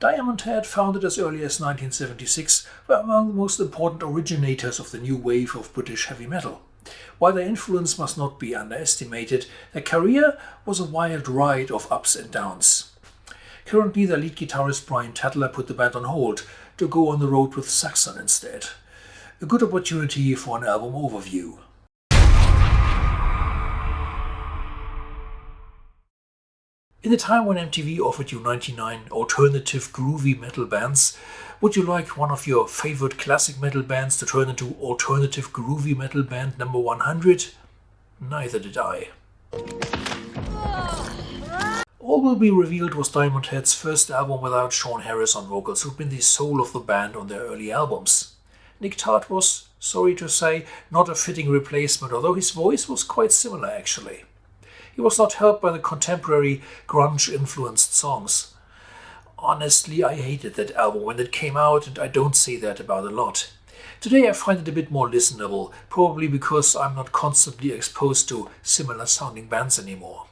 Diamond Head, founded as early as 1976, were among the most important originators of the new wave of British heavy metal. While their influence must not be underestimated, their career was a wild ride of ups and downs. Currently, their lead guitarist Brian Tadler put the band on hold to go on the road with Saxon instead. A good opportunity for an album overview. In the time when MTV offered you 99 alternative groovy metal bands, would you like one of your favorite classic metal bands to turn into alternative groovy metal band number 100? Neither did I. All Will Be Revealed was Diamond Head's first album without Sean Harris on vocals, who'd been the soul of the band on their early albums. Nick Tart was, sorry to say, not a fitting replacement, although his voice was quite similar actually. He was not helped by the contemporary grunge-influenced songs. Honestly, I hated that album when it came out, and I don't say that about a lot. Today I find it a bit more listenable, probably because I'm not constantly exposed to similar sounding bands anymore.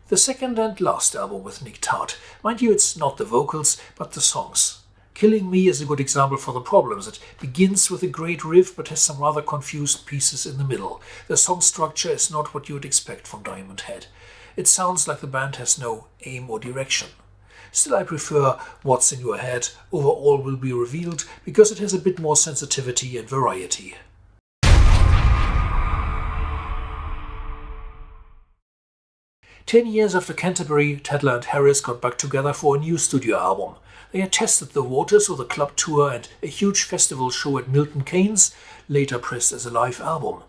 The second and last album with Nick Tart. Mind you, it's not the vocals, but the songs. Killing Me is a good example for the problems. It begins with a great riff but has some rather confused pieces in the middle. The song structure is not what you would expect from Diamond Head. It sounds like the band has no aim or direction. Still, I prefer What's in Your Head over All Will Be Revealed because it has a bit more sensitivity and variety. "10 years after Canterbury, Tadler and Harris got back together for a new studio album. They had tested the waters with a club tour and a huge festival show at Milton Keynes, later pressed as a live album.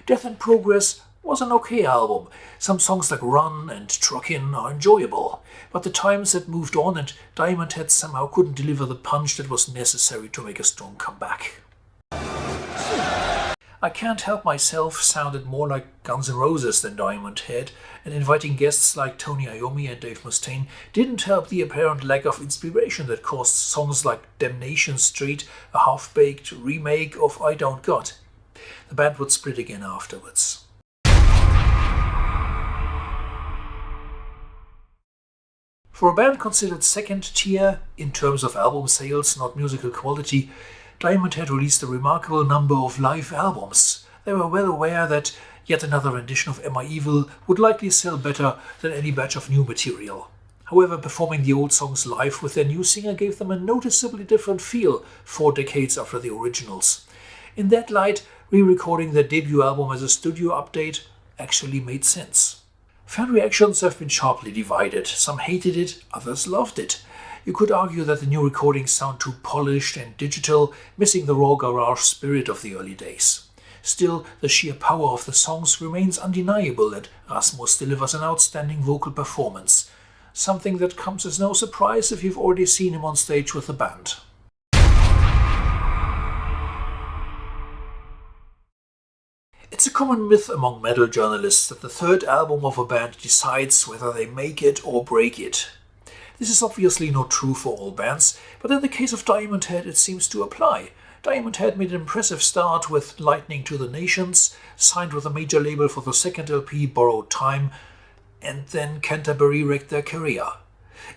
Death and Progress was an okay album. Some songs like Run and Truckin' are enjoyable, but the times had moved on and Diamond Head somehow couldn't deliver the punch that was necessary to make a strong comeback. I Can't Help Myself sounded more like Guns N' Roses than Diamond Head, and inviting guests like Tony Iommi and Dave Mustaine didn't help the apparent lack of inspiration that caused songs like Damnation Street a half-baked remake of I Don't Got. The band would split again afterwards. For a band considered second tier in terms of album sales, not musical quality, Diamond Head released a remarkable number of live albums. They were well aware that yet another rendition of Am I Evil would likely sell better than any batch of new material. However, performing the old songs live with their new singer gave them a noticeably different feel 4 decades after the originals. In that light, re-recording their debut album as a studio update actually made sense. Fan reactions have been sharply divided. Some hated it, others loved it. You could argue that the new recordings sound too polished and digital, missing the raw garage spirit of the early days. Still, the sheer power of the songs remains undeniable, and Rasmus delivers an outstanding vocal performance. Something that comes as no surprise if you've already seen him on stage with the band. It's a common myth among metal journalists that the third album of a band decides whether they make it or break it. This is obviously not true for all bands, but in the case of Diamond Head it seems to apply. Diamond Head made an impressive start with Lightning to the Nations, signed with a major label for the second LP, Borrowed Time, and then Canterbury wrecked their career.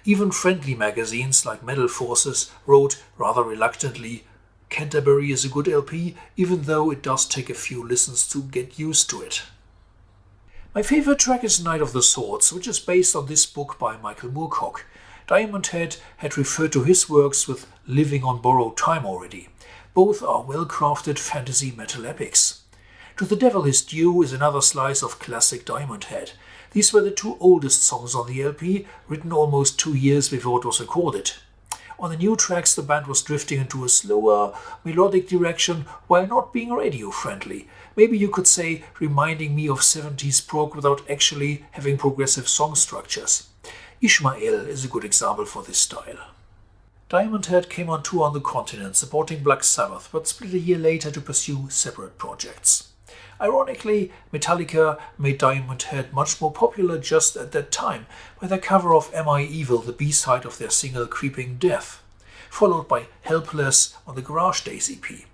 Even friendly magazines like Metal Forces wrote, rather reluctantly, Canterbury is a good LP, even though it does take a few listens to get used to it. My favorite track is Night of the Swords, which is based on this book by Michael Moorcock. Diamond Head had referred to his works with Living on Borrowed Time already. Both are well-crafted fantasy metal epics. To the Devil His Due is another slice of classic Diamond Head. These were the 2 oldest songs on the LP, written almost 2 years before it was recorded. On the new tracks, the band was drifting into a slower, melodic direction while not being radio-friendly. Maybe you could say reminding me of 70s prog without actually having progressive song structures. Ishmael is a good example for this style. Diamond Head came on tour on the continent, supporting Black Sabbath, but split a year later to pursue separate projects. Ironically, Metallica made Diamond Head much more popular just at that time by their cover of Am I Evil, the B-side of their single Creeping Death, followed by Helpless on the Garage Days EP.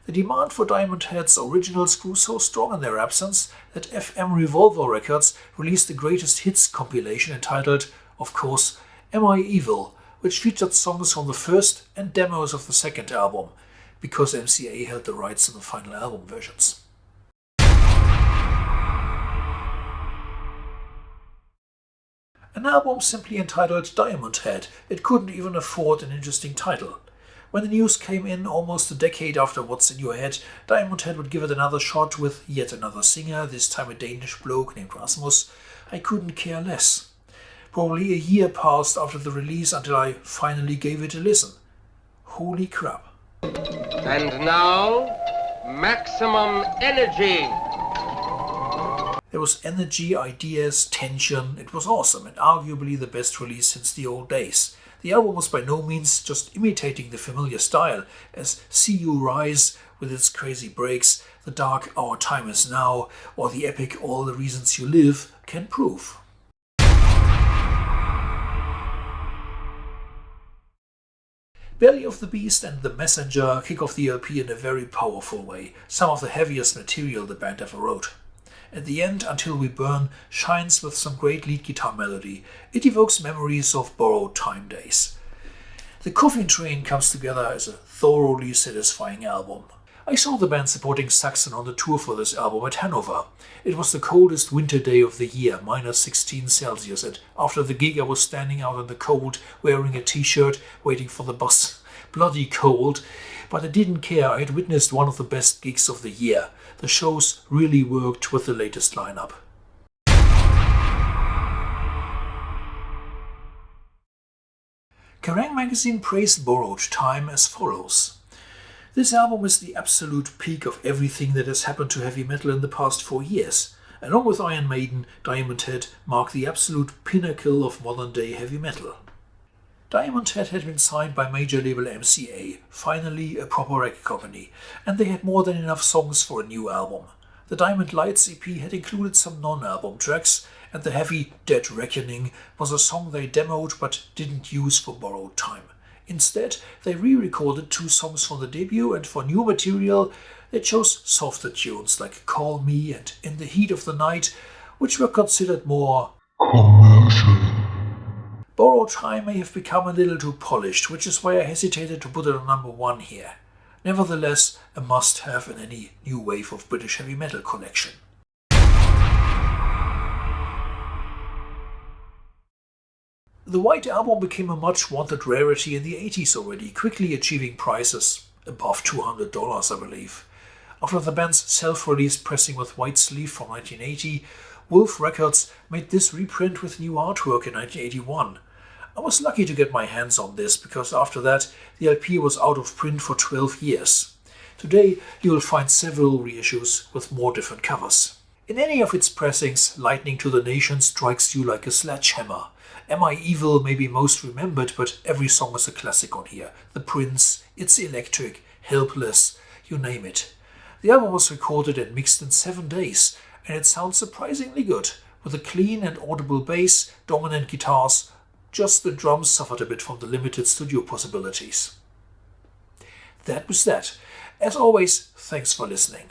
The demand for Diamond Head's originals grew so strong in their absence that FM Revolver Records released the greatest hits compilation entitled, of course, Am I Evil?, which featured songs from the first and demos of the second album, because MCA held the rights to the final album versions. An album simply entitled Diamond Head, it couldn't even afford an interesting title. When the news came in almost a decade after What's in Your Head, Diamond Head would give it another shot with yet another singer, this time a Danish bloke named Rasmus, I couldn't care less. Probably a year passed after the release until I finally gave it a listen. Holy crap. And now, maximum energy. There was energy, ideas, tension. It was awesome and arguably the best release since the old days. The album was by no means just imitating the familiar style, as See You Rise with its crazy breaks, the dark Our Time Is Now, or the epic All the Reasons You Live can prove. Belly of the Beast and The Messenger kick off the LP in a very powerful way, some of the heaviest material the band ever wrote. At the end, Until We Burn shines with some great lead guitar melody. It evokes memories of borrowed time days. The Coffin Train comes together as a thoroughly satisfying album. I saw the band supporting Saxon on the tour for this album at Hanover. It was the coldest winter day of the year, -16 Celsius, and after the gig I was standing out in the cold, wearing a t-shirt, waiting for the bus. Bloody cold, but I didn't care. I had witnessed one of the best gigs of the year. The shows really worked with the latest lineup. Kerrang! Magazine praised Borrowed Time as follows. This album is the absolute peak of everything that has happened to heavy metal in the past 4 years. Along with Iron Maiden, Diamond Head mark the absolute pinnacle of modern day heavy metal. Diamond Head had been signed by major label MCA, finally a proper record company, and they had more than enough songs for a new album. The Diamond Lights EP had included some non-album tracks, and the heavy Dead Reckoning was a song they demoed but didn't use for Borrowed Time. Instead, they re-recorded 2 songs from the debut, and for new material they chose softer tunes like Call Me and In the Heat of the Night, which were considered more commercial. Borrowed Time may have become a little too polished, which is why I hesitated to put it on number 1 here. Nevertheless, a must-have in any new wave of British heavy metal collection. The White Album became a much-wanted rarity in the 80s already, quickly achieving prices above $200, I believe. After the band's self-released pressing with white sleeve from 1980, Wolf Records made this reprint with new artwork in 1981. I was lucky to get my hands on this, because after that the LP was out of print for 12 years. Today you will find several reissues with more different covers. In any of its pressings, Lightning to the Nation strikes you like a sledgehammer. Am I Evil may be most remembered, but every song is a classic on here. The Prince, It's Electric, Helpless, you name it. The album was recorded and mixed in 7 days, and it sounds surprisingly good, with a clean and audible bass, dominant guitars. Just the drums suffered a bit from the limited studio possibilities. That was that. As always, thanks for listening.